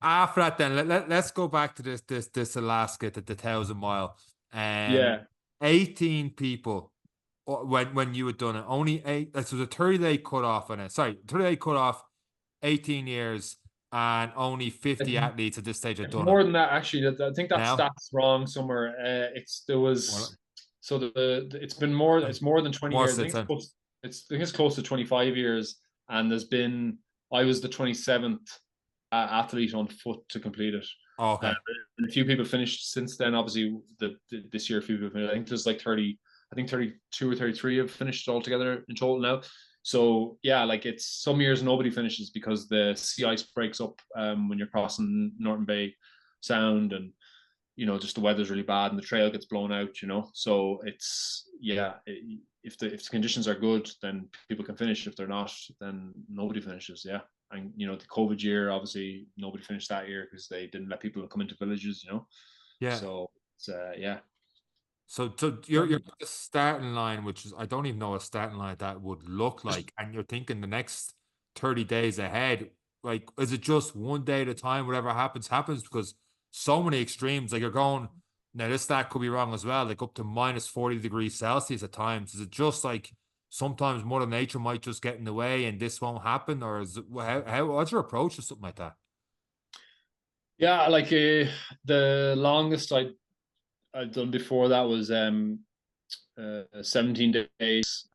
after that, then let's go back to this Alaska, the 1,000 mile. Um, Yeah. 18 people when you had done it. Only eight. So the 30-day cut off on it. Sorry, 30-day cut off. 18 years and only 50 It's, athletes at this stage have it's done it. more than that actually. I think that Now, stat's wrong somewhere. It's there well, was so it's been more. It's more than 20 more years. I since think it's then. close. I think it's close to 25 years. And there's been I was the 27th athlete on foot to complete it. Oh, Uh, okay. and a few people finished since then. Obviously, this year a few people finished. I think there's like 30. I think 32 or 33 have finished altogether in total now. So yeah, like it's some years nobody finishes because the sea ice breaks up when you're crossing Norton Bay Sound, and just the weather's really bad and the trail gets blown out. So it's yeah, if the conditions are good, then people can finish. If they're not, then nobody finishes. Yeah, and the COVID year, obviously nobody finished that year because they didn't let people come into villages. Yeah. So it's yeah. So you're at the starting line, which is I don't even know what a starting line that would look like, and you're thinking the next 30 days ahead. Like, is it just one day at a time? Whatever happens, happens because so many extremes. Like you're going now. This stat could be wrong as well. Like up to minus 40 degrees Celsius at times. Is it just like sometimes Mother Nature might just get in the way and this won't happen, or is it what's your approach to something like that? Yeah, like the longest I'd done before that was 17 days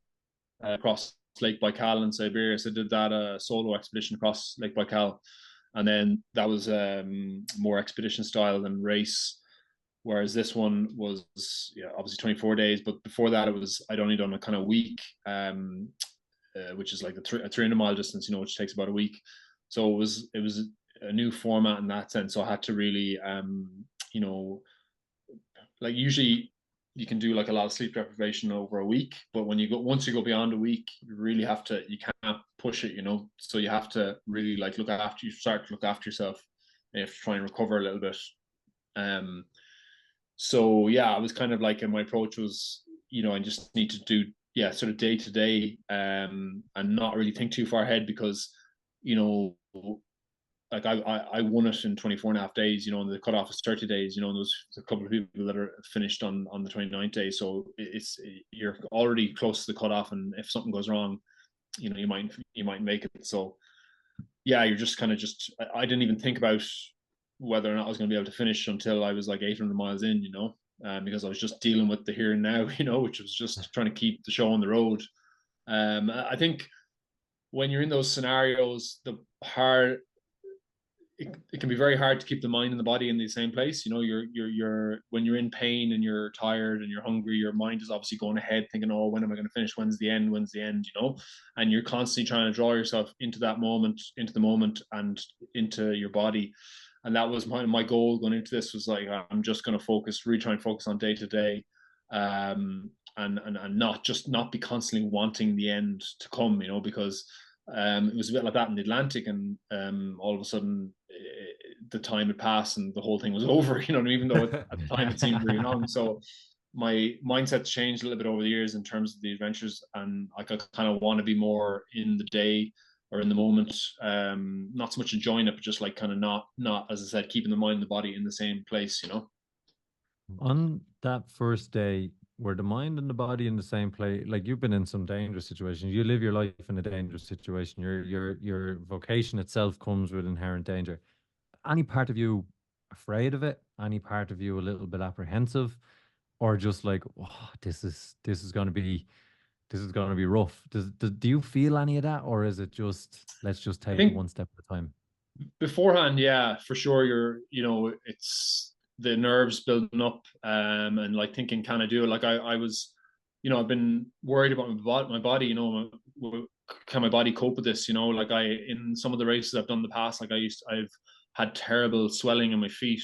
across Lake Baikal in Siberia. So I did that solo expedition across Lake Baikal, and then that was more expedition style than race. Whereas this one was obviously 24 days, but before that I'd only done a kind of week, which is like a 300-mile distance, which takes about a week. So it was a new format in that sense. So I had to really you know like usually you can do like a lot of sleep deprivation over a week, but once you go beyond a week, you can't push it, so you have to really like start to look after yourself. You have to try and recover a little bit. Um so yeah, I was kind of like, and my approach was, I just need to do, yeah, sort of day to day, and not really think too far ahead because you know like I won it in 24 and a half days, and the cutoff is 30 days, and there's a couple of people that are finished on the 29th day. So you're already close to the cutoff. And if something goes wrong, you might make it. So yeah, you're just kind of I didn't even think about whether or not I was going to be able to finish until I was like 800 miles in, because I was just dealing with the here and now, which was just trying to keep the show on the road. I think when you're in those scenarios, it can be very hard to keep the mind and the body in the same place. You're when you're in pain and you're tired and you're hungry, your mind is obviously going ahead thinking, oh, when am I going to finish? When's the end? When's the end? And you're constantly trying to draw yourself into that moment, into the moment, and into your body. And that was my goal going into this, was like, I'm just going to really try and focus on day to day. And not be constantly wanting the end to come, because it was a bit like that in the Atlantic, and all of a sudden the time had passed and the whole thing was over. Even though at the time it seemed really long. So my mindset changed a little bit over the years in terms of the adventures, and I kind of want to be more in the day or in the moment, not so much enjoying it, but just like kind of not, as I said, keeping the mind and the body in the same place. On that first day, were the mind and the body in the same place? Like you've been in some dangerous situations. You live your life in a dangerous situation. Your vocation itself comes with inherent danger. Any part of you afraid of it? Any part of you a little bit apprehensive? Or just like, oh, this is gonna be rough. Do you feel any of that? Or is it just let's just I take it think one step at a time? beforehand, yeah, for sure, it's the nerves building up, and like thinking, can I do it? Like I was, I've been worried about my body, can my body cope with this? Like in some of the races I've done in the past, like I've had terrible swelling in my feet.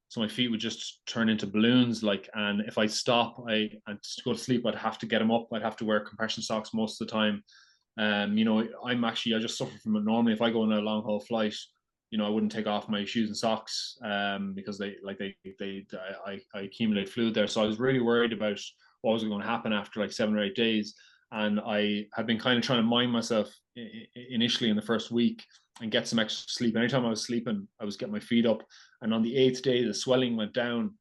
So my feet would just turn into balloons, like, and if I stop, and to go to sleep, I'd have to get them up. I'd have to wear compression socks most of the time. I just suffer from it normally. If I go on a long haul flight, I wouldn't take off my shoes and socks, because I accumulate fluid there. So I was really worried about what was going to happen after like 7 or 8 days. And I had been kind of trying to mind myself initially in the first week and get some extra sleep. Anytime I was sleeping, I was getting my feet up. And on the 8th day, the swelling went down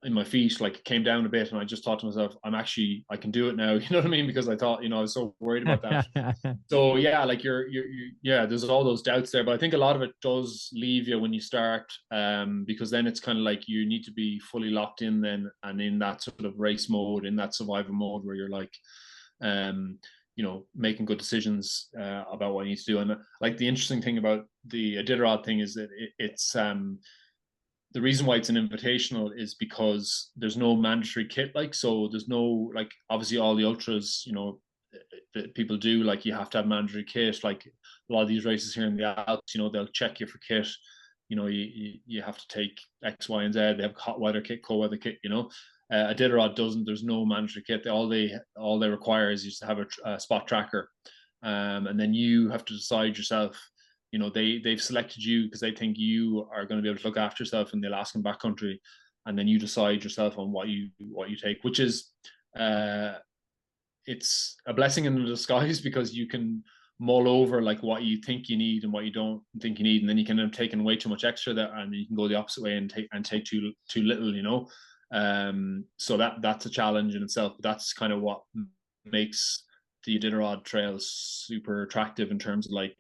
in my feet, like it came down a bit, and I just thought to myself, I can do it now. You know what I mean? Because I thought, I was so worried about that. So yeah, like yeah, there's all those doubts there, but I think a lot of it does leave you when you start, because then it's kind of like you need to be fully locked in then, and in that sort of race mode, in that survival mode, where you're like, making good decisions about what you need to do. And like the interesting thing about the Iditarod thing is that it's the reason why it's an invitational is because there's no mandatory kit, like, so there's no, like, obviously all the ultras, that people do, like, you have to have mandatory kit. Like a lot of these races here in the Alps, they'll check you for kit. You have to take X, Y, and Z. They have hot weather kit, cold weather kit. Iditarod doesn't. There's no mandatory kit. All they require is you to have a spot tracker, and then you have to decide yourself. They've selected you because they think you are going to be able to look after yourself in the Alaskan backcountry, and then you decide yourself on what you take, which is it's a blessing in disguise, because you can mull over like what you think you need and what you don't think you need, and then you can end up taking way too much extra there, and you can go the opposite way and take too little. So that's a challenge in itself, but that's kind of what makes the Iditarod trail super attractive in terms of like,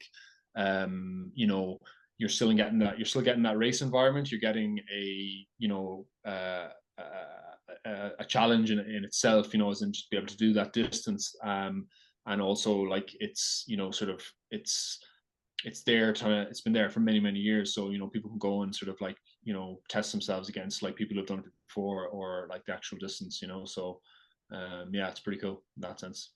you're still getting that race environment. You're getting a challenge in itself, as in just be able to do that distance, and also like it's it's been there for many years, so people can go and sort of like test themselves against like people who've done it before, or like the actual distance, so yeah, it's pretty cool in that sense.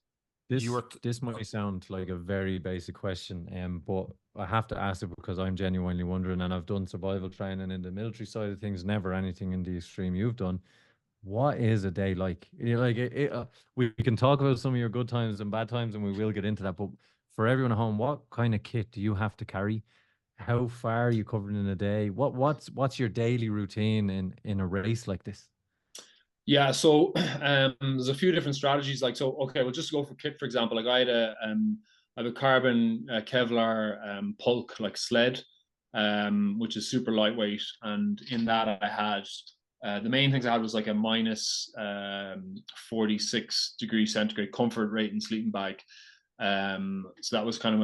This might sound like a very basic question, but I have to ask it because I'm genuinely wondering, and I've done survival training in the military side of things, never anything in the extreme you've done. What is a day like? We can talk about some of your good times and bad times, and we will get into that. But for everyone at home, what kind of kit do you have to carry? How far are you covering in a day? What's your daily routine in a race like this? Yeah, so there's a few different strategies. Like, so okay, we'll just go for kit, for example. Like I have a carbon Kevlar Pulk like sled, which is super lightweight, and in that I had the main things I had was like a minus 46 degrees centigrade comfort rating sleeping bag. So that was kind of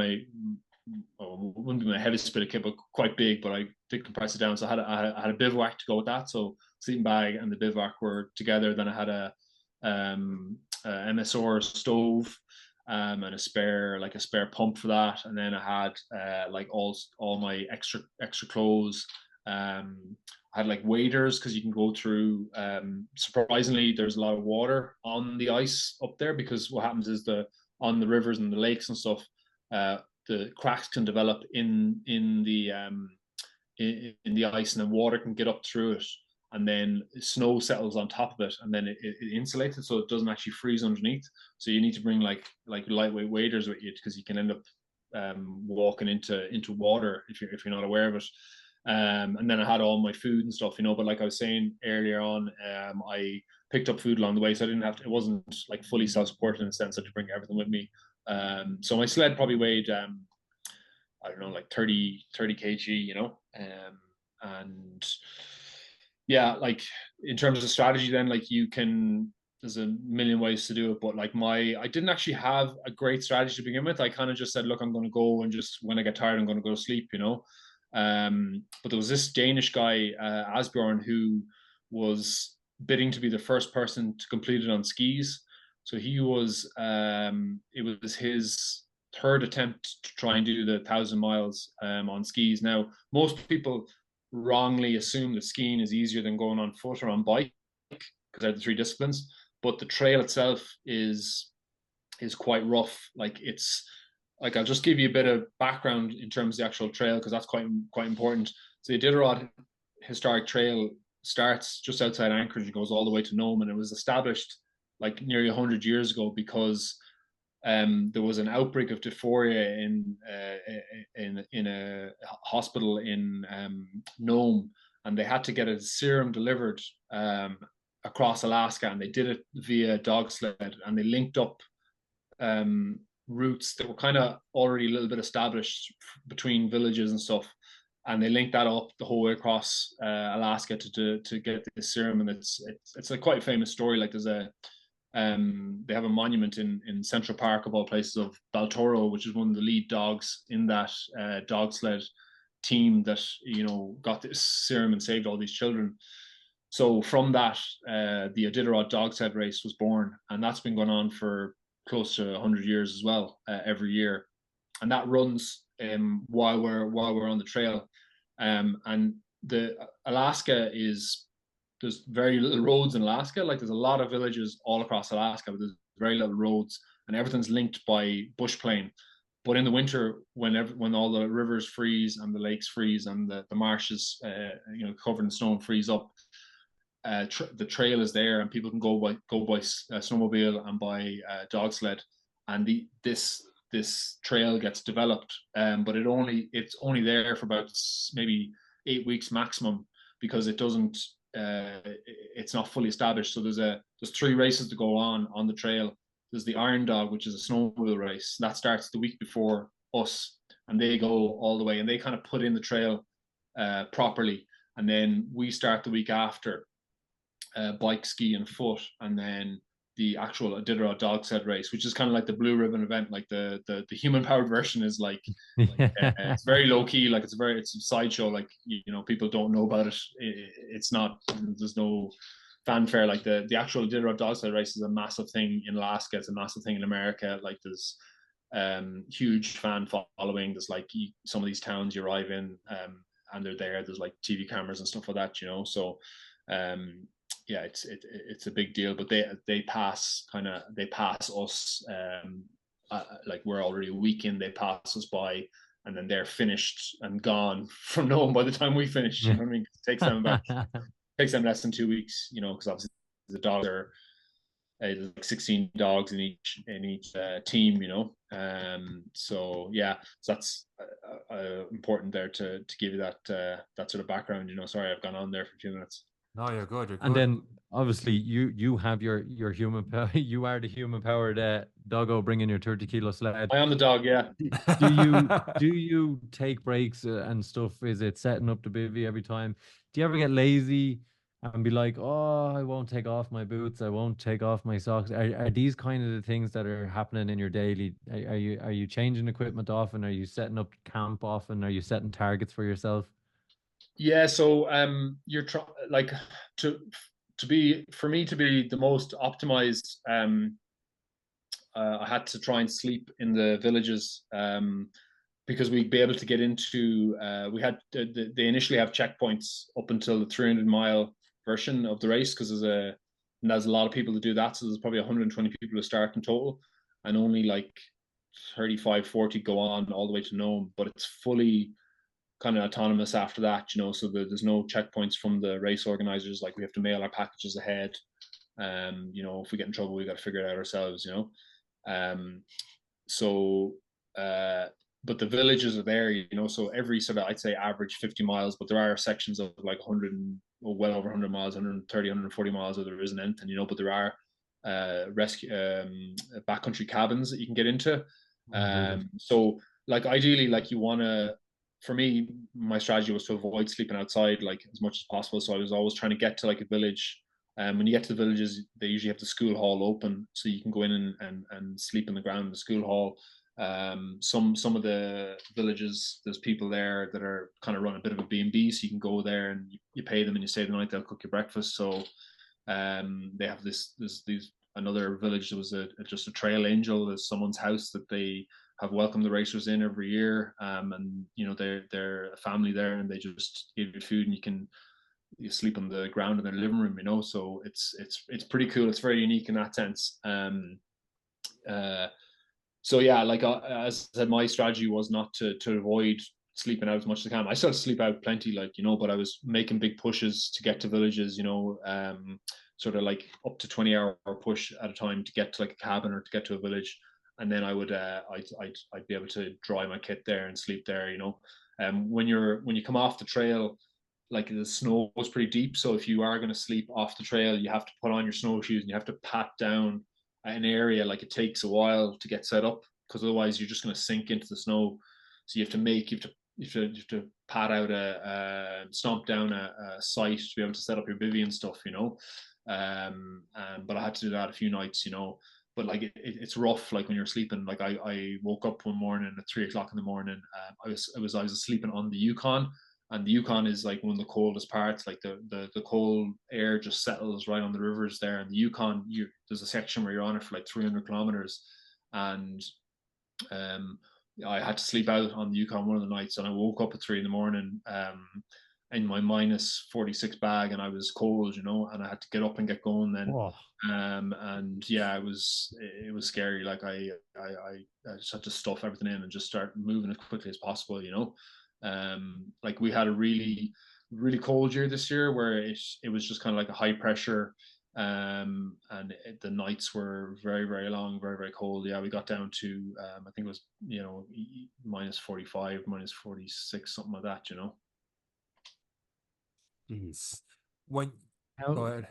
wouldn't be my heaviest bit of kit, but quite big. But I did compress it down, so I had a bivouac to go with that. So sleeping bag and the bivouac were together. Then I had a MSR stove, and a spare pump for that. And then I had like all my extra clothes. I had like waders, because you can go through. Surprisingly, there's a lot of water on the ice up there, because what happens is on the rivers and the lakes and stuff, the cracks can develop in the ice, and then water can get up through it, and then snow settles on top of it, and then it insulates it, so it doesn't actually freeze underneath. So you need to bring like lightweight waders with you, because you can end up walking into water if you're not aware of it. And then I had all my food and stuff, but like I was saying earlier on, I picked up food along the way, so I didn't have to. It wasn't like fully self-supporting in the sense that to bring everything with me. So my sled probably weighed I don't know, like 30 kg, and yeah, like in terms of strategy, then like there's a million ways to do it, but like I didn't actually have a great strategy to begin with. I kind of just said, look, I'm going to go, and just when I get tired, I'm going to go to sleep, but there was this Danish guy, Asbjorn, who was bidding to be the first person to complete it on skis. So it was his third attempt to try and do the 1,000 miles on skis. Now, most people wrongly assume that skiing is easier than going on foot or on bike, because they're the three disciplines. But the trail itself is quite rough. Like I'll just give you a bit of background in terms of the actual trail, because that's quite important. So the Iditarod Historic Trail starts just outside Anchorage and goes all the way to Nome, and it was established like nearly 100 years ago, because there was an outbreak of dysphoria in a hospital in Nome, and they had to get a serum delivered across Alaska, and they did it via dog sled, and they linked up routes that were kind of already a little bit established between villages and stuff, and they linked that up the whole way across Alaska to get this serum. And it's a quite famous story. Like there's a they have a monument in Central Park of all places of Baltoro, which is one of the lead dogs in that dog sled team that got this serum and saved all these children. So from that, the Iditarod dog sled race was born, and that's been going on for close to 100 years as well, every year, and that runs while we're on the trail. And the Alaska there's very little roads in Alaska. Like there's a lot of villages all across Alaska, but there's very little roads, and everything's linked by bush plain. But in the winter, when all the rivers freeze and the lakes freeze and the marshes, covered in snow and freeze up, the trail is there, and people can go by snowmobile and by dog sled, and this trail gets developed, but it's only there for about maybe 8 weeks maximum, because it doesn't it's not fully established. So there's 3 races to go on the trail. There's the Iron Dog, which is a snowmobile race that starts the week before us, and they go all the way, and they kind of put in the trail properly, and then we start the week after, bike, ski, and foot, and then the actual Iditarod dog sled race, which is kind of like the Blue Ribbon event. Like the human powered version is like it's very low key. Like it's a sideshow. Like people don't know about it. It's not. There's no fanfare. Like the actual Iditarod dog sled race is a massive thing in Alaska. It's a massive thing in America. Like there's huge fan following. There's like some of these towns you arrive in, and they're there. There's like TV cameras and stuff like that. So. Yeah, it's a big deal, but they pass us, like we're already a week in, they pass us by, and then they're finished and gone from home by the time we finish. You know what I mean? It takes them less than 2 weeks, because obviously the dogs are like 16 dogs in each team, so yeah, so that's important there to give you that sort of background. Sorry, I've gone on there for a few minutes. No, you're good. You're good. And then obviously you have your human power. You are the human powered doggo bringing your 30-kilo sled. I am the dog, yeah. Do you take breaks and stuff? Is it setting up the bivvy every time? Do you ever get lazy and be like, oh, I won't take off my boots, I won't take off my socks? Are these kind of the things that are happening in your daily? Are you changing equipment often? Are you setting up camp often? Are you setting targets for yourself? Yeah, so you're like for me to be the most optimized, I had to try and sleep in the villages, because we'd be able to get into we had they initially have checkpoints up until the 300-mile version of the race, because there's a lot of people to do that, so there's probably 120 people to start in total, and only like 35-40 go on all the way to Nome, but it's fully kind of autonomous after that, so there's no checkpoints from the race organizers. Like we have to mail our packages ahead. If we get in trouble, we got to figure it out ourselves, but the villages are there, so every sort of, I'd say average 50 miles, but there are sections of like 100 well over 100 miles, 130, 140 miles where there isn't anything, but there are rescue backcountry cabins that you can get into. So like ideally, like you want to, for me, my strategy was to avoid sleeping outside like as much as possible. So I was always trying to get to like a village. When you get to the villages, they usually have the school hall open, so you can go in and sleep in the ground in the school hall. Some of the villages, there's people there that are kind of run a bit of a B&B, so you can go there and you pay them and you stay the night. They'll cook you breakfast. So they have another village that was just a trail angel. There's someone's house that they have welcomed the racers in every year, and they're a family there, and they just give you food, and you sleep on the ground in their living room, so it's pretty cool. It's very unique in that sense. So yeah, like as I said, my strategy was not to avoid sleeping out as much as I can. I still sleep out plenty, like, but I was making big pushes to get to villages, sort of like up to 20-hour push at a time to get to like a cabin or to get to a village. And then I would I'd be able to dry my kit there and sleep there. When you come off the trail, like the snow is pretty deep, so if you are going to sleep off the trail, you have to put on your snowshoes and you have to pat down an area. Like it takes a while to get set up because otherwise you're just going to sink into the snow. So you have to pad out stomp down a site to be able to set up your bivvy and stuff, you know. But I had to do that a few nights, you know. But like it's rough, like when you're sleeping. Like I woke up one morning at 3 o'clock in the morning. I was sleeping on the Yukon, and the Yukon is like one of the coldest parts. Like the cold air just settles right on the rivers there. And the Yukon, there's a section where you're on it for like 300 kilometers, and I had to sleep out on the Yukon one of the nights, and I woke up at 3 in the morning in my -46 bag, and I was cold, you know, and I had to get up and get going then. Oh. And yeah, it was scary. Like I just had to stuff everything in and just start moving as quickly as possible, you know. Like we had a really cold year this year where it was just kind of like a high pressure, and the nights were very, very long, very, very cold. Yeah, we got down to I think it was, you know, -45, -46, something like that, you know. Jeez. When How, Go ahead.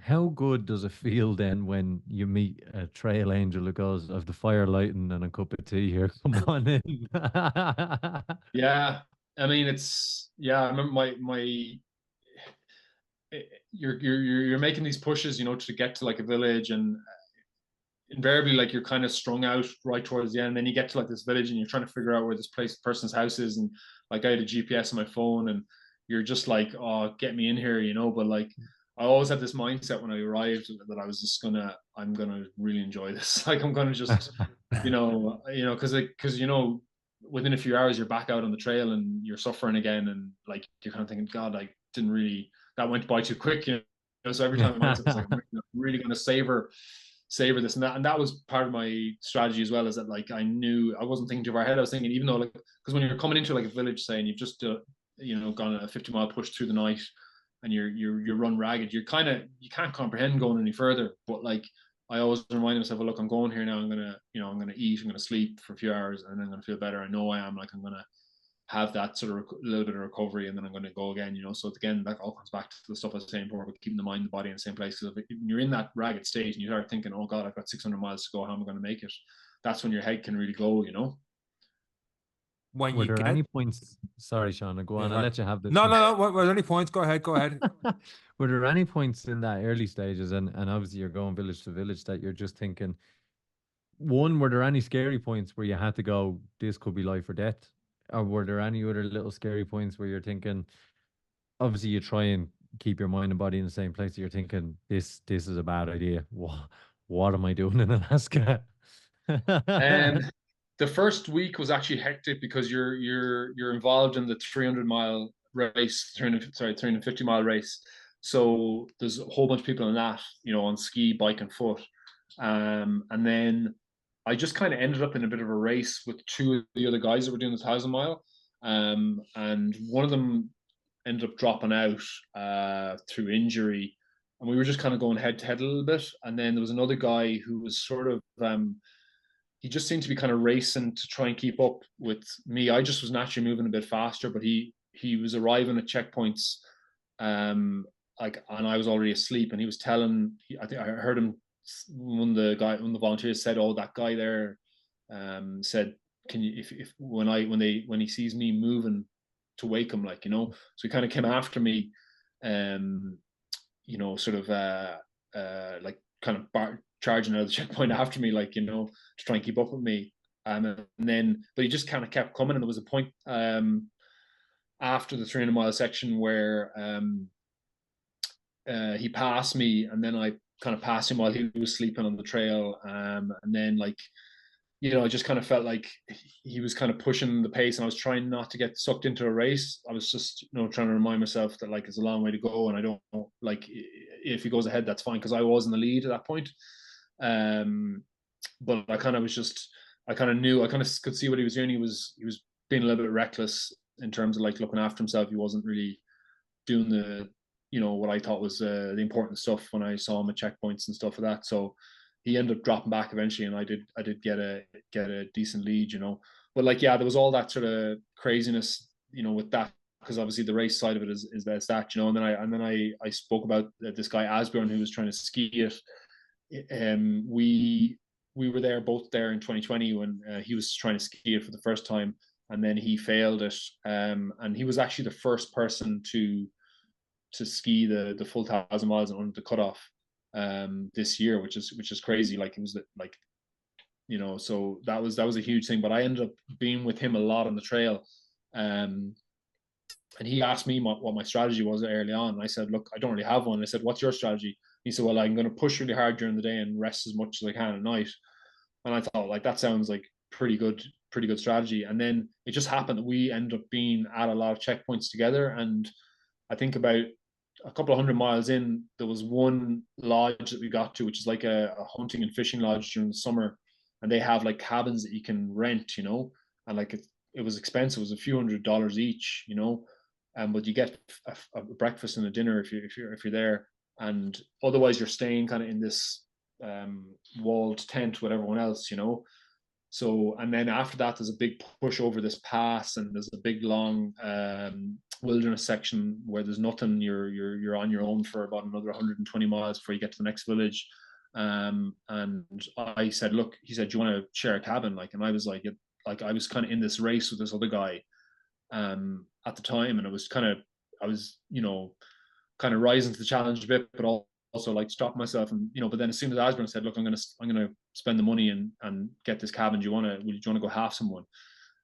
how good does it feel then when you meet a trail angel who goes, "I've the fire lighting and a cup of tea here. Come on in." Yeah, I mean, I remember you're making these pushes, you know, to get to like a village, and invariably like you're kind of strung out right towards the end. And then you get to like this village and you're trying to figure out where this person's house is, and like I had a GPS on my phone, and you're just like, oh, get me in here, you know. But like I always had this mindset when I arrived that I was just I'm gonna really enjoy this. Like I'm gonna just because you know, within a few hours you're back out on the trail and you're suffering again, and like you're kind of thinking, God, I didn't really, that went by too quick, you know. So every time the mindset was like, I'm really going to savor this, and that was part of my strategy as well, is that like I knew I wasn't thinking too far ahead. I was thinking, even though like, because when you're coming into like a village, say, and you've just gone a 50-mile push through the night, and you're run ragged, you can't comprehend going any further. But like I always remind myself, well, look, I'm going here now, I'm gonna eat, I'm gonna sleep for a few hours, and then I'm gonna feel better. I know I am, like I'm gonna have that sort of little bit of recovery, and then I'm going to go again, you know. So again, that all comes back to the stuff I was saying before about keeping the mind and the body in the same place. Because when you're in that ragged stage and you start thinking, oh God, I've got 600 miles to go, how am I going to make it? That's when your head can really go, you know. When Were you there get any points? Sorry, Sean, go on. I'll let you have this. No. Were there any points? Go ahead. Were there any points in that early stages, and obviously you're going village to village, that you're just thinking, one, were there any scary points where you had to go, this could be life or death? Or were there any other little scary points where you're thinking, obviously you try and keep your mind and body in the same place, you're thinking, this is a bad idea. What am I doing in Alaska? And the first week was actually hectic because you're involved in the 300-mile race, 350-mile race. So there's a whole bunch of people in that, you know, on ski, bike, and foot. And then I just kind of ended up in a bit of a race with two of the other guys that were doing the 1,000-mile. And one of them ended up dropping out through injury. And we were just kind of going head to head a little bit. And then there was another guy who was sort of, he just seemed to be kind of racing to try and keep up with me. I just was naturally moving a bit faster, but he was arriving at checkpoints, like, and I was already asleep. And he was telling, I think I heard him, one of the volunteers said, "Oh, that guy there said, can you, if when he sees me moving, to wake him, like, you know." So he kind of came after me, you know, sort of like kind of charging out of the checkpoint after me, like, you know, to try and keep up with me. And then, but he just kind of kept coming. And there was a point after the 300-mile section where he passed me, and then I kind of passed him while he was sleeping on the trail. And then, like, you know, I just kind of felt like he was kind of pushing the pace, and I was trying not to get sucked into a race. I was just, you know, trying to remind myself that, like, it's a long way to go, and I don't know, like, if he goes ahead, that's fine, because I was in the lead at that point. But I kind of was just, I kind of knew, I kind of could see what he was doing. He was being a little bit reckless in terms of like looking after himself. He wasn't really doing the, you know, what I thought was the important stuff when I saw him at checkpoints and stuff like that. So he ended up dropping back eventually, and I did get a decent lead, you know. But like, yeah, there was all that sort of craziness, you know, with that, because obviously the race side of it is that, you know. And then I spoke about this guy Asbjorn who was trying to ski it. We we were both there in 2020 when he was trying to ski it for the first time, and then he failed it. And he was actually the first person to ski the full 1,000 miles and under the cutoff this year, which is crazy. Like it was like, you know, so that was a huge thing. But I ended up being with him a lot on the trail. And he asked me what my strategy was early on. And I said, look, I don't really have one. I said, what's your strategy? He said, well, I'm going to push really hard during the day and rest as much as I can at night. And I thought, like, that sounds like pretty good strategy. And then it just happened that we ended up being at a lot of checkpoints together. And I think about a couple of 100 miles in, there was one lodge that we got to, which is like a hunting and fishing lodge during the summer. And they have like cabins that you can rent, you know, and like it was expensive. It was a few $100s each, you know. But you get a breakfast and a dinner if you're there, and otherwise you're staying kind of in this walled tent with everyone else, you know. So, and then after that, there's a big push over this pass, and there's a big long wilderness section where there's nothing. You're on your own for about another 120 miles before you get to the next village. And I said, look, he said, do you want to share a cabin? Like, and I was like I was kind of in this race with this other guy at the time, and I was, you know, kind of rising to the challenge a bit, but also like stop myself, and you know. But then as soon as Asbjørn said, look, I'm gonna spend the money and get this cabin, do you want to go half someone?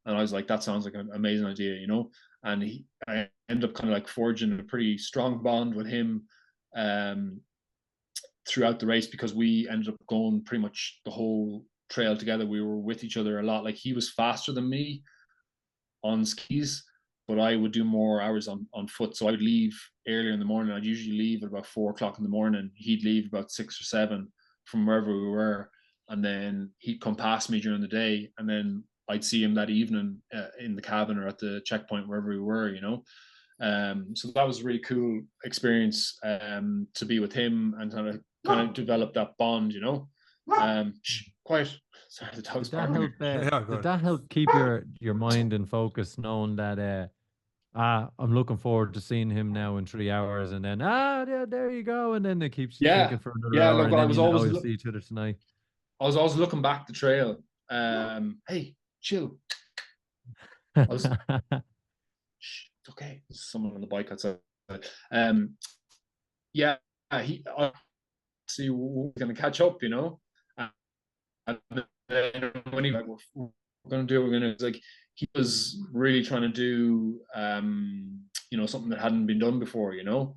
And I was like, that sounds like an amazing idea, you know. And I ended up kind of like forging a pretty strong bond with him throughout the race, because we ended up going pretty much the whole trail together. We were with each other a lot. Like, he was faster than me on skis, but I would do more hours on foot. So I would leave earlier in the morning. I'd usually leave at about 4 o'clock in the morning. He'd leave about 6 or 7 from wherever we were. And then he'd come past me during the day. And then I'd see him that evening in the cabin or at the checkpoint, wherever we were, you know. So that was a really cool experience to be with him and kind of develop that bond, you know. Quiet. Sorry, the dog's barking. Did that help keep your mind in focus, knowing that I'm looking forward to seeing him now in 3 hours, and then yeah, there you go, and then it keeps you thinking for another hour, look, and then I was always you'll see each other tonight. I was always looking back the trail. Hey, chill. Shh, it's okay. There's someone on the bike outside. Yeah, see, we're gonna catch up, you know. And then when he like, we're gonna do it, we're gonna, like, he was really trying to do you know, something that hadn't been done before, you know,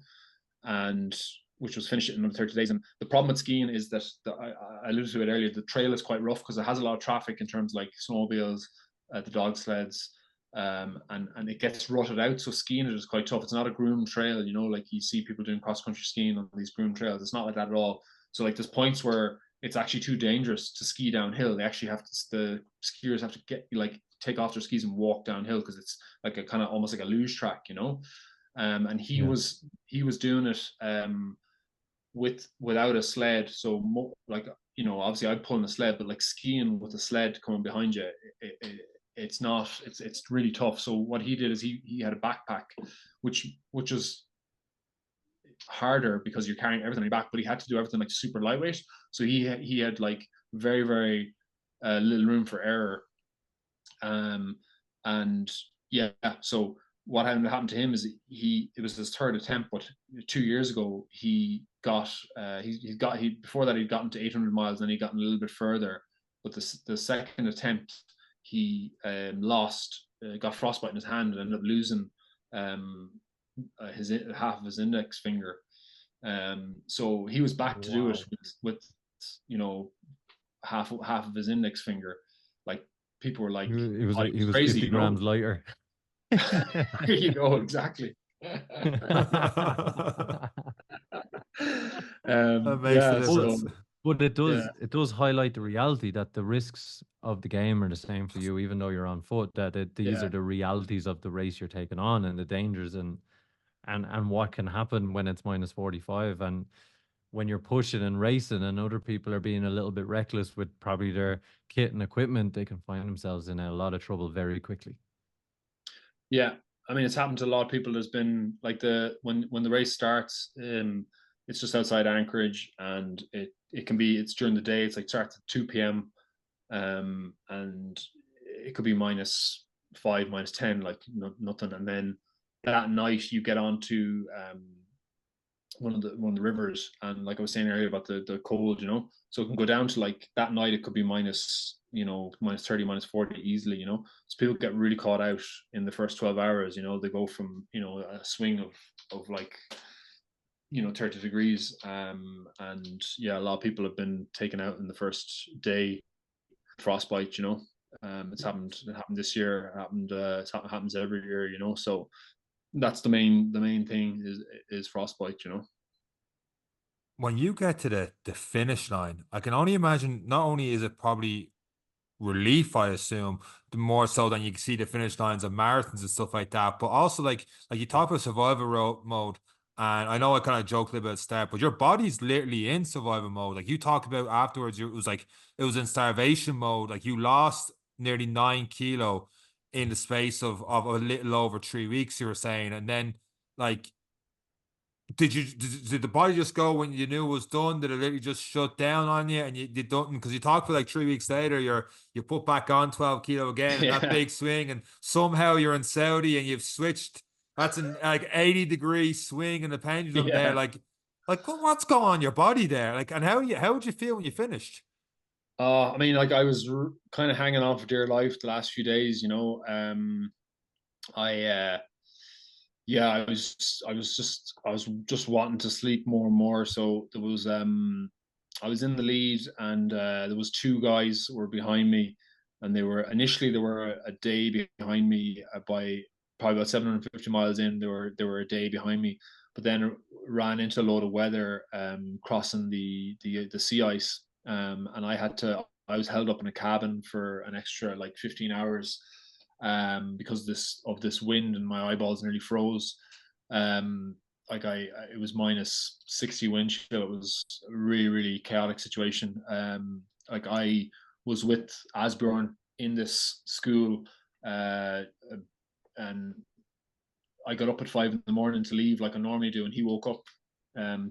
and which was finish it in another 30 days. And the problem with skiing is that I alluded to it earlier, the trail is quite rough because it has a lot of traffic in terms of like snowmobiles, the dog sleds, and it gets rutted out. So skiing it is quite tough. It's not a groomed trail, you know, like you see people doing cross country skiing on these groomed trails. It's not like that at all. So like there's points where it's actually too dangerous to ski downhill. They actually have to, the skiers have to take off their skis and walk downhill because it's like a kind of almost like a luge track, you know. And he was doing it without a sled. So like, you know, obviously I'd pull in a sled, but like skiing with a sled coming behind you, it's really tough. So what he did is he had a backpack, which is harder because you're carrying everything on your back, but he had to do everything like super lightweight. So he had like very, very little room for error. And yeah, so what happened to him is it was his third attempt, but 2 years ago he got before that he'd gotten to 800 miles, and he got a little bit further, but the second attempt he lost, got frostbite in his hand, and ended up losing his half of his index finger. So he was back to do it with you know, half of his index finger. Like, people were like, he was crazy, 50 grams lighter. There you go, exactly. But it does highlight the reality that the risks of the game are the same for you, even though you're on foot. That these are the realities of the race you're taking on, and the dangers and what can happen when it's minus 45, and when you're pushing and racing, and other people are being a little bit reckless with probably their kit and equipment, they can find themselves in a lot of trouble very quickly. Yeah, I mean, it's happened to a lot of people. There's been like when the race starts, it's just outside Anchorage, and it's during the day. It's like starts at 2 p.m. And it could be -5, -10, like nothing. And then that night you get onto one of the rivers, and like I was saying earlier about the cold, so it can go down to like that night it could be -30, -40 easily, so people get really caught out in the first 12 hours. They go from a swing of like 30 degrees, and yeah, a lot of people have been taken out in the first day. Frostbite, it happened this year. It happens every year, so that's the main thing is frostbite. When you get to the finish line, I can only imagine. Not only is it probably relief, I assume, the more so than you can see the finish lines of marathons and stuff like that. But also like you talk about mode, and I know I kind of joked a little bit at the start, but your body's literally in survival mode. Like you talked about afterwards, it was in starvation mode. Like you lost nearly 9 kilo in the space of a little over 3 weeks, you were saying, and then like did the body just go when you knew it was done? Did it literally just shut down on you and you don't, because you talked for like 3 weeks later, you put back on 12 kilo again and that Yeah. big swing, and somehow you're in Saudi and you've switched. That's an like 80-degree swing in the pendulum there. Yeah. Like what's going on in your body there? Like, and how would you feel when you finished? I mean, like I was kind of hanging on for dear life the last few days. I yeah, I was just wanting to sleep more and more. So there was I was in the lead, and there was two guys who were behind me, and they were a day behind me by probably about 750 miles in. They were a day behind me, but then ran into a load of weather crossing the sea ice, and I was held up in a cabin for an extra like 15 hours because of this wind, and my eyeballs nearly froze. Um, like it was -60 wind chill. It was a really, really chaotic situation. Like I was with Asbjorn in this school, and I got up at 5 in the morning to leave like I normally do, and he woke up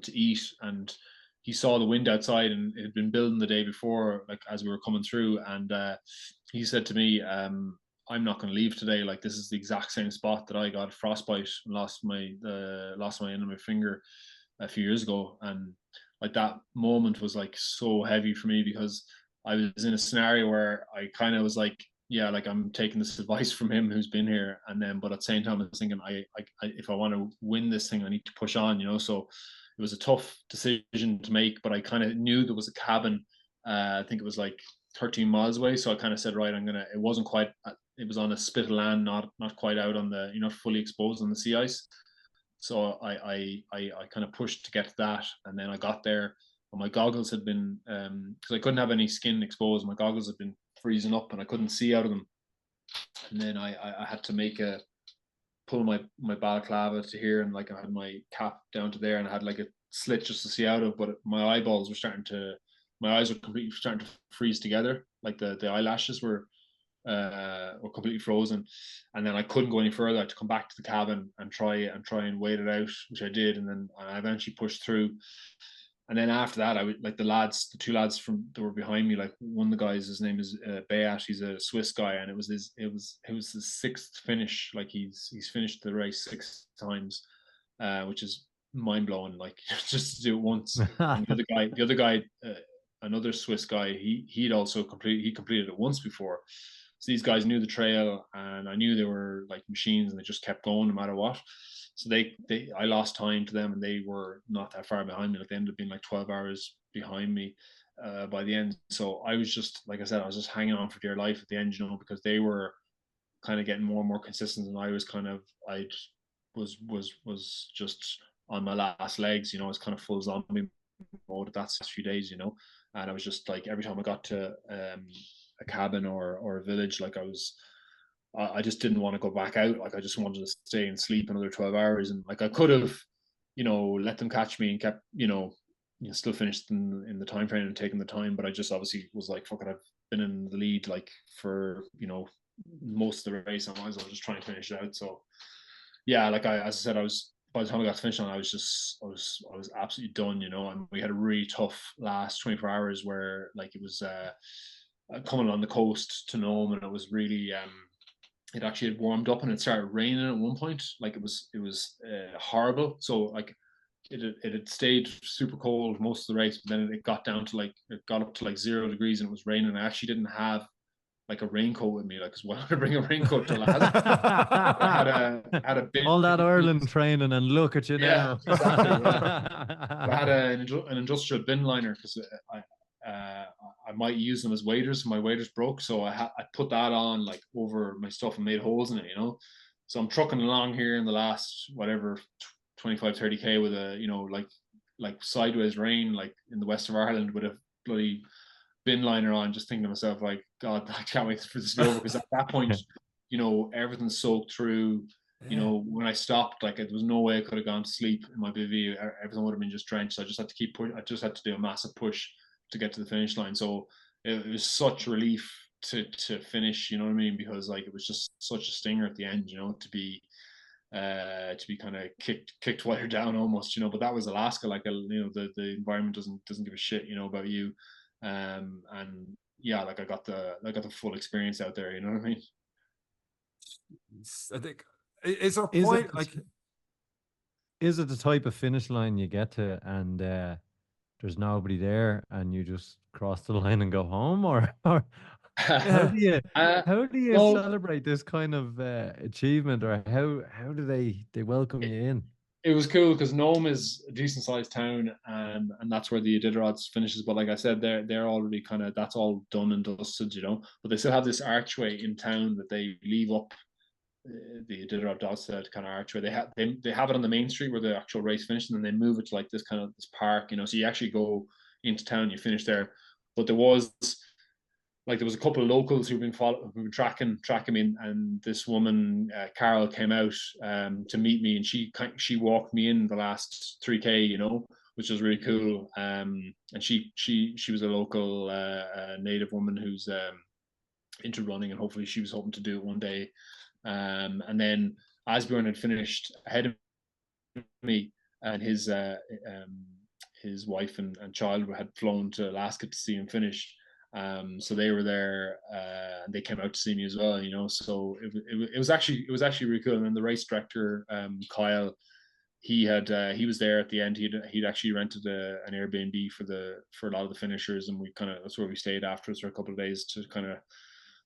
to eat, and he saw the wind outside, and it had been building the day before, like as we were coming through, and he said to me, "I'm not going to leave today. Like this is the exact same spot that I got frostbite and lost my end of my finger a few years ago." And like that moment was like so heavy for me, because I was in a scenario where I kind of was like, yeah, like I'm taking this advice from him who's been here, and then but at the same time I was thinking, if I want to win this thing, I need to push on, So it was a tough decision to make, but I kind of knew there was a cabin. I think it was like 13 miles away, so I kind of said, right, It wasn't quite. It was on a spit of land, not quite out on the, fully exposed on the sea ice. So I kind of pushed to get to that, and then I got there. And my goggles had been because I couldn't have any skin exposed. My goggles had been freezing up, and I couldn't see out of them. And then I had to pull my balaclava to here, and like I had my cap down to there, and I had like a slit just to see out of. But my eyes were completely starting to freeze together. Like the eyelashes were completely frozen, and then I couldn't go any further. I had to come back to the cabin and try and wait it out, which I did, and then I eventually pushed through. And then after that, I would like the two lads that were behind me. Like one of the guys, his name is Beat. He's a Swiss guy, and it was his sixth finish. Like he's finished the race 6 times, which is mind blowing. Like just to do it once. And the other guy, another Swiss guy, he completed it once before. So these guys knew the trail, and I knew they were like machines, and they just kept going no matter what. So I lost time to them, and they were not that far behind me. Like they ended up being like 12 hours behind me by the end. So I was just, like I said, I was just hanging on for dear life at the end, because they were kind of getting more and more consistent, and I was just on my last legs. I was kind of full zombie mode that few days, and I was just like every time I got to a cabin or a village, like I just didn't want to go back out. Like I just wanted to stay and sleep another 12 hours. And like I could have, let them catch me and kept, still finished in the time frame and taken the time. But I just obviously was like, fuck it, I've been in the lead like for, most of the race. I might as well just try and finish it out. So yeah, like as I said, I was by the time I got to finish line, I was absolutely done, you know. And we had a really tough last 24 hours where like it was coming on the coast to Nome, and it was really it actually had warmed up and it started raining at one point. Like it was horrible. So like it had stayed super cold most of the race, but then it got down to like it got up to like 0 degrees and it was raining. I actually didn't have like a raincoat with me, like as well to bring a raincoat to last. I had a bin. All that Ireland training, and look at you Yeah, now. exactly. Yeah. I had an industrial bin liner because I might use them as waders. My waders broke, so I put that on like over my stuff and made holes in it, you know. So I'm trucking along here in the last whatever 25-30 k with a, you know, like sideways rain like in the west of Ireland with a bloody bin liner on, just thinking to myself like, God, I can't wait for this to be over, because at that point, you know, everything's soaked through. You know, when I stopped, like there was no way I could have gone to sleep in my bivvy. Everything would have been just drenched. So I just had to keep pushing. I just had to do a massive push to get to the finish line. So it was such relief to finish. You know what I mean? Because like it was just such a stinger at the end. You know, to be kind of kicked while you're down almost. You know, but that was Alaska. Like you know, the environment doesn't give a shit. You know about you, and yeah, like I got the full experience out there. You know what I mean? I think is there a Is point it like is it the type of finish line you get to and there's nobody there and you just cross the line and go home, or how do you uh, how do you well, celebrate this kind of achievement, or how do they welcome you in? it was cool because Nome is a decent sized town, and that's where the Iditarod finishes. But like I said, they're already kind of, that's all done and dusted, you know. But they still have this archway in town that they leave up. The Iditarod does that kind of archway. They have it on the main street where the actual race finished, and then they move it to like this kind of this park, you know. So you actually go into town, you finish there. But there was a couple of locals who've been tracking me, and this woman Carol came out to meet me, and she walked me in the last 3K, you know, which was really cool. And she was a local native woman who's into running, and hopefully she was hoping to do it one day. And then Asbjorn had finished ahead of me, and his wife and child had flown to Alaska to see him finish. So they were there, and they came out to see me as well, you know. So it was actually really cool. And then the race director, Kyle, he was there at the end. He'd actually rented an Airbnb for a lot of the finishers, and that's where we stayed afterwards for a couple of days to kind of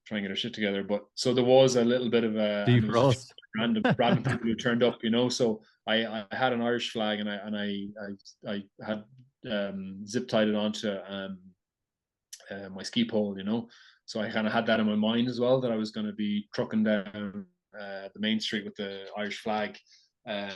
try and get our shit together. But so there was a little bit of and there was a few Defrost. random people who turned up, you know. So I had an Irish flag, and I had zip tied it onto my ski pole, you know. So I kind of had that in my mind as well, that I was going to be trucking down the main street with the Irish flag on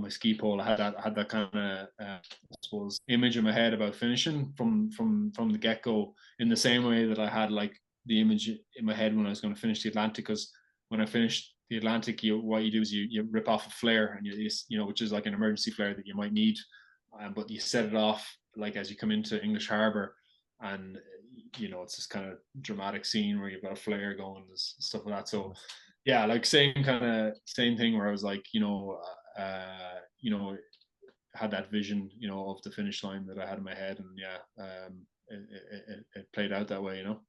my ski pole. I had that kind of I suppose image in my head about finishing from the get go, in the same way that I had like the image in my head when I was going to finish the Atlantic. Because when I finished the Atlantic, what you do is you rip off a flare, and you know, which is like an emergency flare that you might need, but you set it off like as you come into English Harbour, and you know, it's this kind of dramatic scene where you've got a flare going and stuff like that. So yeah, like same thing where I was like, you know, had that vision, you know, of the finish line that I had in my head, and yeah, it played out that way, you know.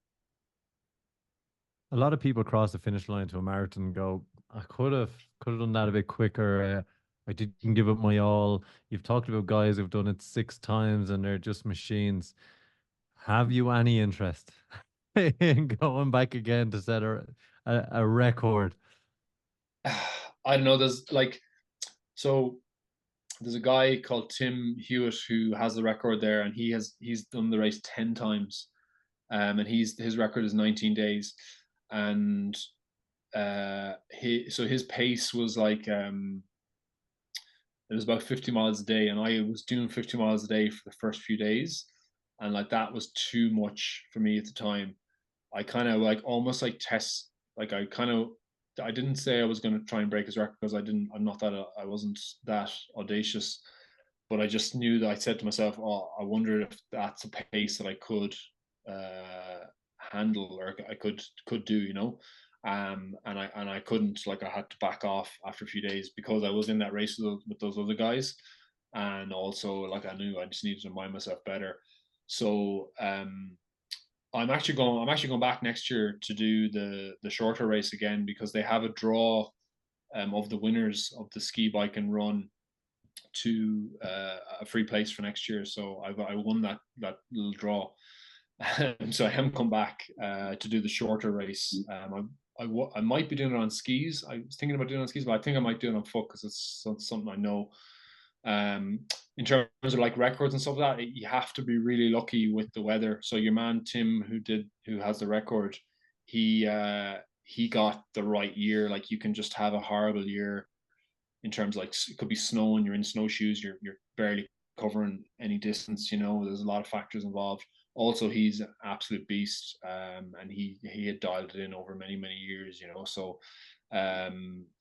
A lot of people cross the finish line to a marathon and go, I could have done that a bit quicker. I didn't give it my all. You've talked about guys who've done it 6 times and they're just machines. Have you any interest in going back again to set a record? I don't know. There's a guy called Tim Hewitt who has the record there, and he's done the race 10 times, and his record is 19 days, and his pace was like it was about 50 miles a day, and I was doing 50 miles a day for the first few days, and like that was too much for me at the time. I kind of like almost like test, like I didn't say I was going to try and break his record, because I'm not that, I wasn't that audacious, but I just knew that I said to myself, oh, I wonder if that's a pace that I could handle, or I could do, you know. and I couldn't, like, I had to back off after a few days because I was in that race with those other guys, and also like I knew I just needed to mind myself better. So I'm actually going back next year to do the shorter race again, because they have a draw of the winners of the ski, bike, and run to a free place for next year. So I won that little draw. So I haven't come back to do the shorter race. I might be doing it on skis. I was thinking about doing it on skis, but I think I might do it on foot because it's something I know. In terms of like records and stuff like that, you have to be really lucky with the weather. So your man Tim, who has the record, he got the right year. Like, you can just have a horrible year in terms of, like, it could be snowing, you're in snowshoes, you're barely covering any distance. There's a lot of factors involved. Also, he's an absolute beast, and he had dialed it in over many years. So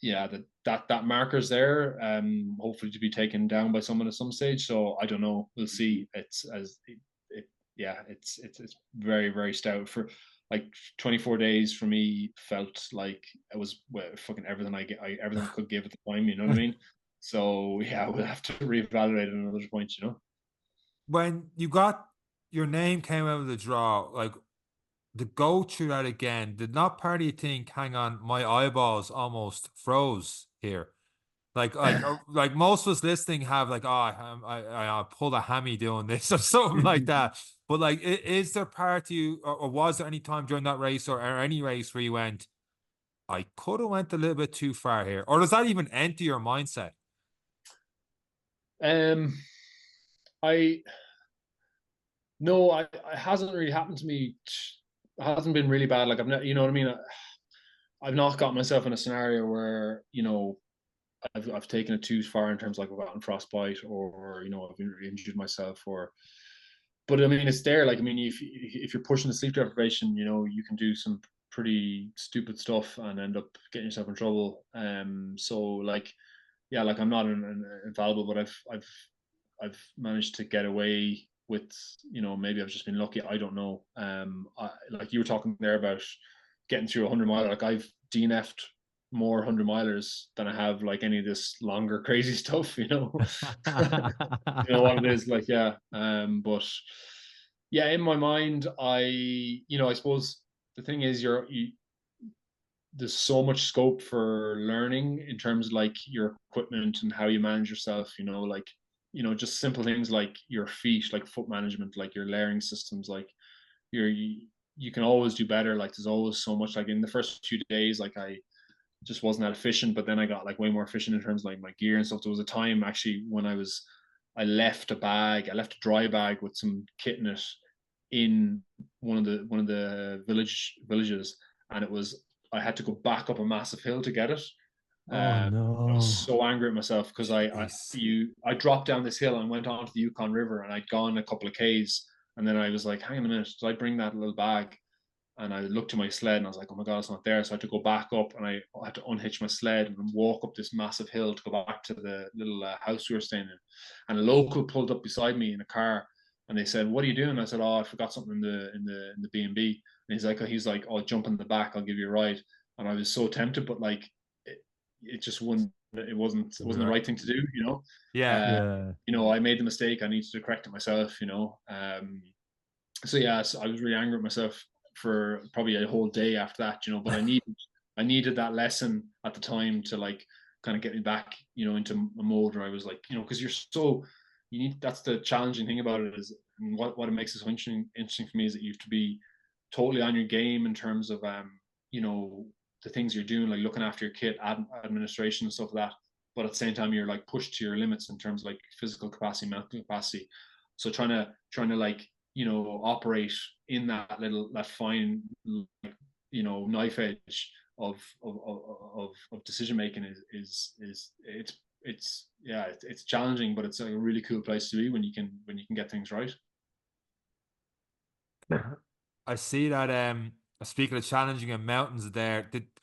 yeah, that marker's there, hopefully to be taken down by someone at some stage. So I don't know, we'll see. It's very stout. For like 24 days for me felt like it was fucking everything everything I could give at the time, you know what I mean? So yeah, we'll have to reevaluate at another point. When you got your name came out of the draw, like, to go through that again, did not part of you think, hang on, my eyeballs almost froze here? Like most of us listening have like, oh, I pulled a hammy doing this or something like that. But like, is there part of you, or was there any time during that race or any race where you went, I could have went a little bit too far here, or does that even enter your mindset? um I No, it hasn't really happened to me. It hasn't been really bad. Like, I've not, you know what I mean? I've not got myself in a scenario where, I've taken it too far in terms of, like, I've gotten frostbite, or I've injured myself, but I mean, it's there. Like, I mean, if you're pushing the sleep deprivation, you can do some pretty stupid stuff and end up getting yourself in trouble. So, like, yeah, like, I'm not infallible, but I've managed to get away with, maybe I've just been lucky. I don't know. Like you were talking there about getting through 100 mile. Like, I've DNF'd more 100 milers than I have like any of this longer crazy stuff. You know what it is like. Yeah. But yeah, in my mind, I suppose the thing is, there's so much scope for learning in terms of, like, your equipment and how you manage yourself. Like, just simple things like your feet, like foot management, like your layering systems, like you can always do better. Like, there's always so much. Like, in the first few days, like, I just wasn't that efficient, but then I got like way more efficient in terms of, like, my gear and stuff. There was a time actually when I left a dry bag with some kit in it in one of the villages, and I had to go back up a massive hill to get it. Oh I was no. so angry at myself because Jeez. I dropped down this hill and went onto the Yukon River, and I'd gone a couple of Ks, and then I was like, hang on a minute, did I bring that little bag? And I looked to my sled and I was like, oh my God, it's not there. So I had to go back up, and I had to unhitch my sled and walk up this massive hill to go back to the little house we were staying in. And a local pulled up beside me in a car, and they said, what are you doing? I said, oh, I forgot something in the B&B. And he's like, oh, jump in the back, I'll give you a ride. And I was so tempted, but like, it just wasn't the Right. right thing to do, Yeah. Yeah. I made the mistake. I needed to correct it myself. So yeah, so I was really angry at myself for probably a whole day after that, but I needed that lesson at the time to, like, kind of get me back, into a mode where I was like, because that's the challenging thing about it, is, and what it makes it so interesting for me, is that you have to be totally on your game in terms of, the things you're doing, like looking after your kit, administration and stuff like that. But at the same time, you're like pushed to your limits in terms of, like, physical capacity, mental capacity. So trying to like, operate in that fine, like, knife edge of decision making is it's challenging, but it's a really cool place to be when you can get things right. I see that. Speaking of challenging and mountains,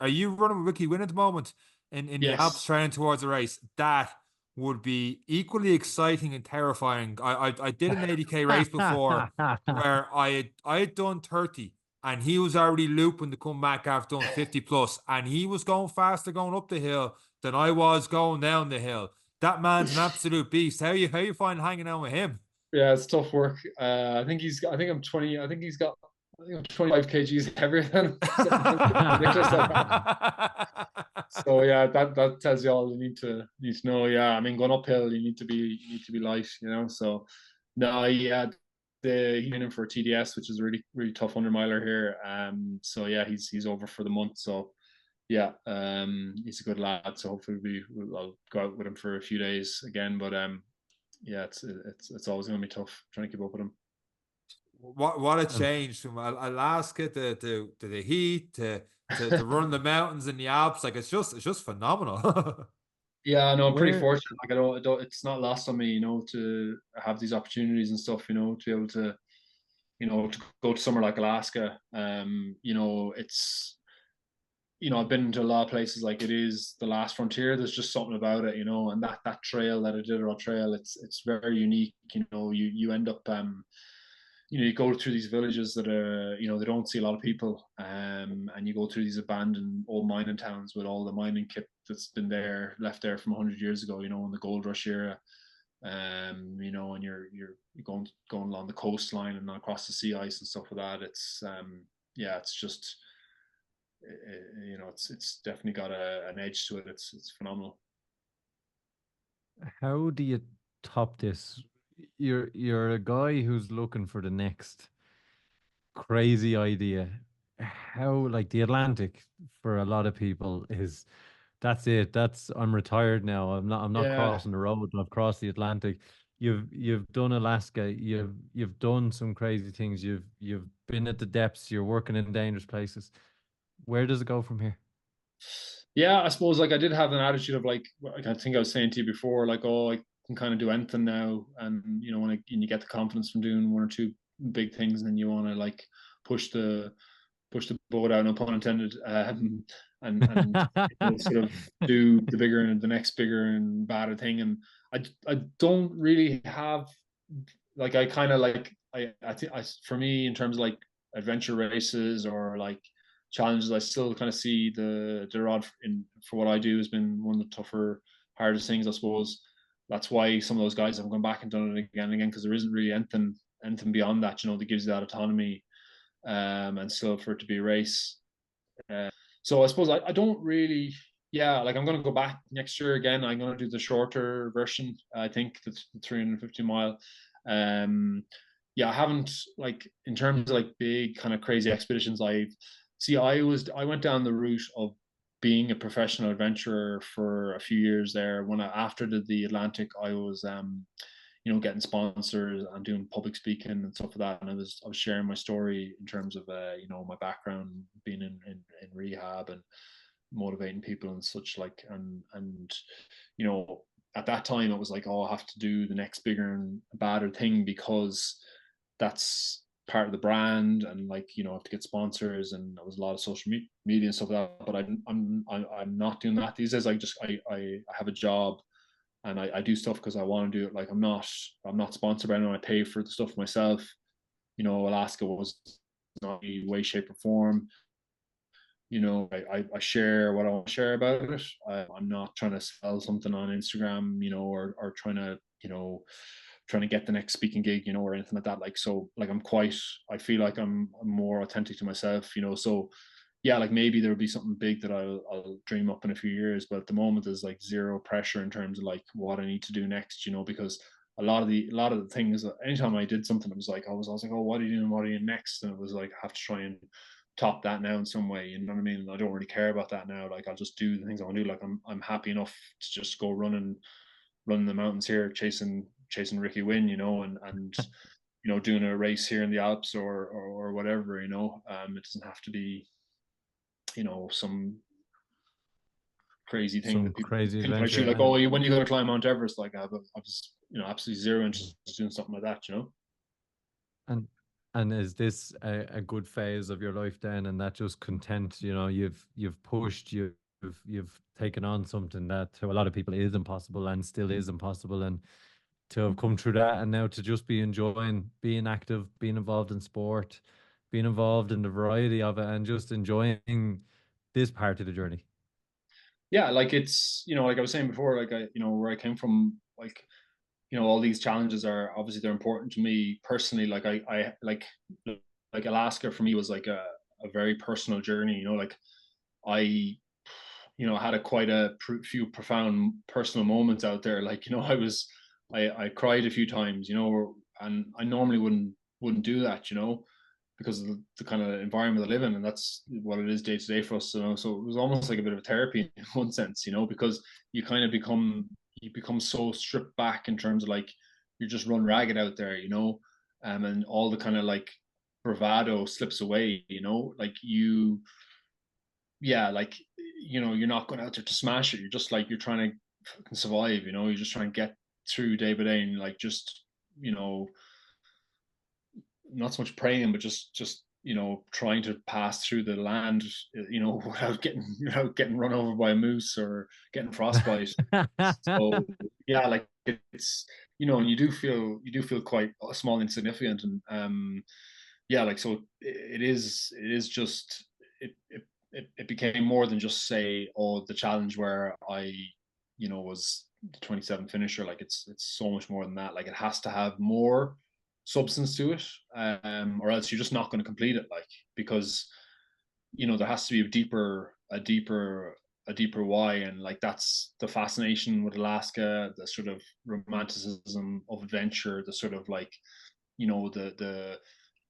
are you running with Ricky Wynn at the moment in the Alps, Yes. training towards a race? That would be equally exciting and terrifying. I did an 80K race before where I had done 30, and he was already looping to come back after doing 50 plus, and he was going faster going up the hill than I was going down the hill. That man's an absolute beast. How you find hanging out with him? Yeah, it's tough work. I think I think I'm 20. I think he's got. I think I'm 25 kgs heavier than him. Something ridiculous like that. So yeah, that tells you all you need to know. Yeah, I mean, going uphill, you need to be light, you know. So no, yeah, he's in for a TDS, which is a really tough 100 miler here. So yeah, he's over for the month. So yeah, he's a good lad. So hopefully I'll go out with him for a few days again. But yeah, it's always going to be tough trying to keep up with him. What a change from Alaska to the heat to run the mountains in the Alps. Like it's just phenomenal. Yeah, no, I'm pretty Where fortunate. Like I don't, it's not lost on me, you know, to have these opportunities and stuff, you know, to be able to, you know, to go to somewhere like Alaska. You know, it's, you know, I've been to a lot of places, like it is the last frontier. There's just something about it, you know, and that trail, that Iditarod trail, it's very unique. You know, you end up you know, you go through these villages that are, you know, they don't see a lot of people, and you go through these abandoned old mining towns with all the mining kit that's been there, left there from 100 years ago, you know, in the gold rush era. You know, and you're going along the coastline and across the sea ice and stuff like that. It's yeah, it's just you know, it's definitely got an edge to it. It's phenomenal. how do you top this? You're a guy who's looking for the next crazy idea. How, like, the Atlantic for a lot of people is that's it. That's I'm retired now. I'm not Yeah, crossing the road. I've crossed the Atlantic. You've done Alaska. You've done some crazy things. You've been at the depths. You're working in dangerous places. Where does it go from here? yeah. I suppose like I did have an attitude of like I think I was saying to you before, like, oh, I can kind of do anything now, and you know, when you get the confidence from doing one or two big things, and then you want to like push the push the boat out, no pun intended, and you know, sort of do the bigger and the next bigger and badder thing. And I don't really have like I kind of like I think for me in terms of like adventure races or like challenges, I still kind of see the rod in for what I do has been one of the tougher, hardest things, I suppose. That's why some of those guys have gone back and done it again and again, because there isn't really anything beyond that, you know, that gives you that autonomy, and still for it to be a race. Uh, so I suppose I don't really, yeah, like I'm going to go back next year again. I'm going to do the shorter version. I think the 350 mile. Um, yeah, I haven't like in terms of like big kind of crazy expeditions. I went down the route of being a professional adventurer for a few years there. When after the Atlantic, I was you know, getting sponsors and doing public speaking and stuff like that. And I was sharing my story in terms of you know, my background being in rehab and motivating people and such like. And you know, at that time it was like, oh, I have to do the next bigger and badder thing because that's part of the brand, and like, you know, I have to get sponsors, and there was a lot of social media and stuff like that. But I'm not doing that these days. I have a job, and I do stuff because I want to do it. Like I'm not sponsored by anyone. I pay for the stuff myself. You know, Alaska was not any way, shape, or form. You know, I share what I want to share about it. I'm not trying to sell something on Instagram, you know, or trying to, you know, trying to get the next speaking gig, you know, or anything like that. Like, so like I feel like I'm more authentic to myself, you know. So yeah, like maybe there'll be something big that I'll dream up in a few years, but at the moment there's like zero pressure in terms of like what I need to do next, you know, because a lot of the things, anytime I did something, it was like I was like, oh, what are you doing? What are you next? And it was like I have to try and top that now in some way. You know what I mean? I don't really care about that now. Like I'll just do the things I want to do. Like I'm happy enough to just go running the mountains here, chasing Ricky Wynn, you know, and you know, doing a race here in the Alps or whatever, you know. It doesn't have to be, you know, some crazy thing Some that people crazy pinpoint adventure. you like, oh, when you go to climb Mount Everest, like I was, you know, absolutely zero interest in doing something like that, you know. And and is this a good phase of your life then? And that just content, you know, you've pushed, you've taken on something that to a lot of people is impossible and still is impossible, and to have come through that and now to just be enjoying being active, being involved in sport, being involved in the variety of it and just enjoying this part of the journey. Yeah, like it's, like I was saying before, like where I came from, like, all these challenges are obviously they're important to me personally. Like I like Alaska for me was like a very personal journey. Like I, had quite a few profound personal moments out there. Like, I cried a few times, and I normally wouldn't do that, because of the kind of environment I live in, and that's what it is day to day for us. So it was almost like a bit of a therapy in one sense, because you kind of become so stripped back in terms of like you just run ragged out there, and all the kind of like bravado slips away, like like you're not going out there to smash it. You're just like you're trying to survive, you're just trying to get through day by day, and like just not so much praying, but just trying to pass through the land, without getting run over by a moose or getting frostbite. So yeah, like it's and you do feel quite small, insignificant, and yeah, like so it is just it became more than just say, oh, the challenge where I was the 27 finisher. Like it's so much more than that. Like it has to have more substance to it, or else you're just not going to complete it. Like, because there has to be a deeper why, and like that's the fascination with Alaska, the sort of romanticism of adventure, the sort of like the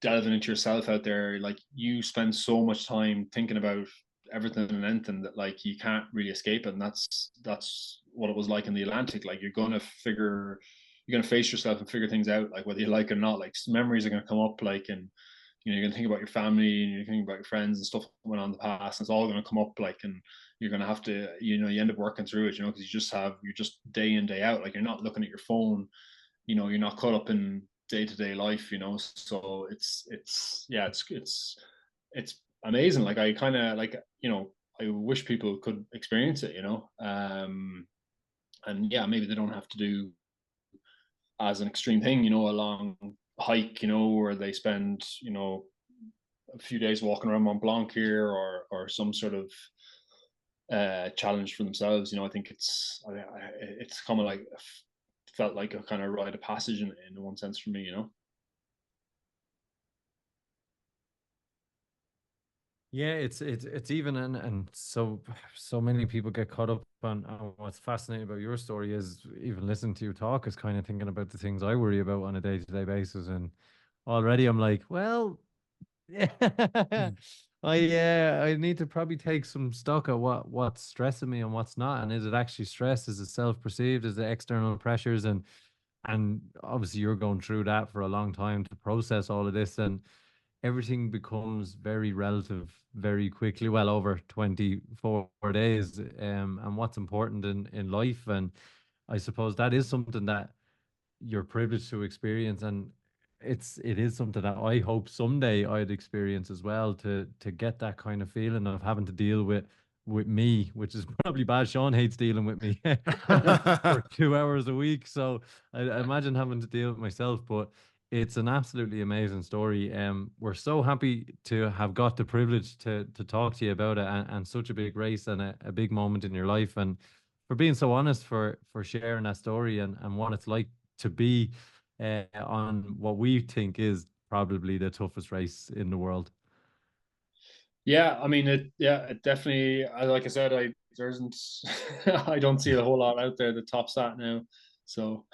delving into yourself out there. Like you spend so much time thinking about everything and anything that like you can't really escape it. And that's what it was like in the Atlantic. Like you're gonna face yourself and figure things out, like whether you like it or not. Like memories are gonna come up, like, and you're gonna think about your family and you're thinking about your friends and stuff that went on in the past, and it's all gonna come up, like, and you're gonna have to, you end up working through it, because you're just day in day out. Like you're not looking at your phone, you're not caught up in day-to-day life, so it's amazing. Like I kind of like, I wish people could experience it, and yeah, maybe they don't have to do as an extreme thing, a long hike, where they spend, a few days walking around Mont Blanc here, or some sort of challenge for themselves. I think it's kind of like felt like a kind of rite of passage in one sense for me. Yeah, it's even, and so many people get caught up on what's fascinating about your story is even listening to you talk is kind of thinking about the things I worry about on a day-to-day basis, and already I'm like, well, yeah, I need to probably take some stock of what's stressing me and what's not, and is it actually stress? Is it self-perceived? Is it external pressures? And obviously you're going through that for a long time to process all of this, and everything becomes very relative very quickly, well over 24 days, and what's important in life. And I suppose that is something that you're privileged to experience, and it is something that I hope someday I'd experience as well, to get that kind of feeling of having to deal with me, which is probably bad. Sean hates dealing with me for 2 hours a week, so I imagine having to deal with myself. But it's an absolutely amazing story. We're so happy to have got the privilege to talk to you about it, and such a big race and a big moment in your life, and for being so honest, for sharing that story, and what it's like to be on what we think is probably the toughest race in the world. Yeah, I mean it definitely, like I said, there isn't I don't see a whole lot out there that tops that now. So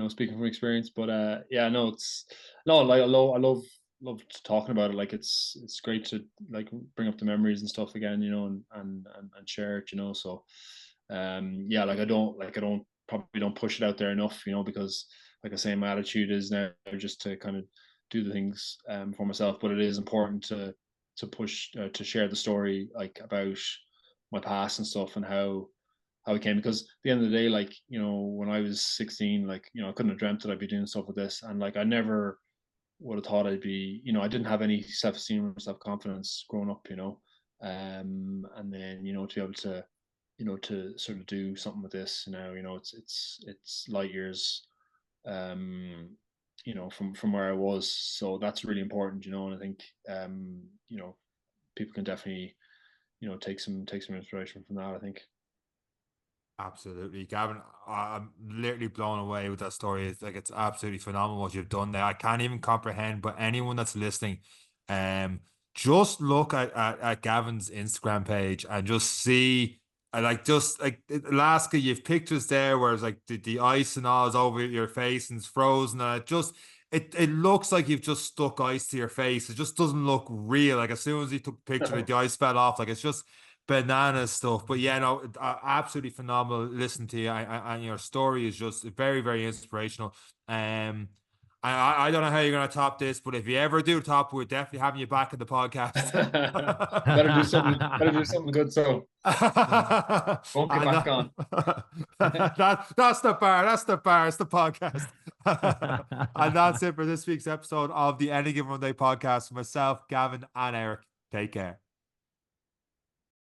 speaking from experience. But yeah, no, it's no, like I love talking about it. Like it's great to like bring up the memories and stuff again, and share it, so yeah, like I don't probably don't push it out there enough, because like I say, my attitude is now just to kind of do the things for myself. But it is important to push, to share the story, like about my past and stuff, and how it came. Because at the end of the day, like, when I was 16, like, I couldn't have dreamt that I'd be doing stuff with this, and like I never would have thought I'd be, I didn't have any self-esteem or self-confidence growing up, and then, to be able to, to sort of do something with this now, it's light years, um you know, from where I was. So that's really important, you know, and I think you know, people can definitely, you know, take some inspiration from that, I think. Absolutely, Gavin. I'm literally blown away with that story. It's like it's absolutely phenomenal what you've done there. I can't even comprehend. But anyone that's listening, um, just look at Gavin's Instagram page and just see. I like just like Alaska. You've pictures there where it's like the ice and all is over your face and it's frozen, and it looks like you've just stuck ice to your face. It just doesn't look real. Like as soon as you took a picture, like the ice fell off. Like it's just banana stuff. But yeah, no, absolutely phenomenal. Listen to you, and your story is just very, very inspirational. Um, I don't know how you're gonna top this, but if you ever do top, we're definitely having you back in the podcast. Better do something. Better do something good. So won't get back on. That's the bar. That's the bar. It's the podcast. And that's it for this week's episode of the Any Given Monday podcast. Myself, Gavin, and Eric. Take care.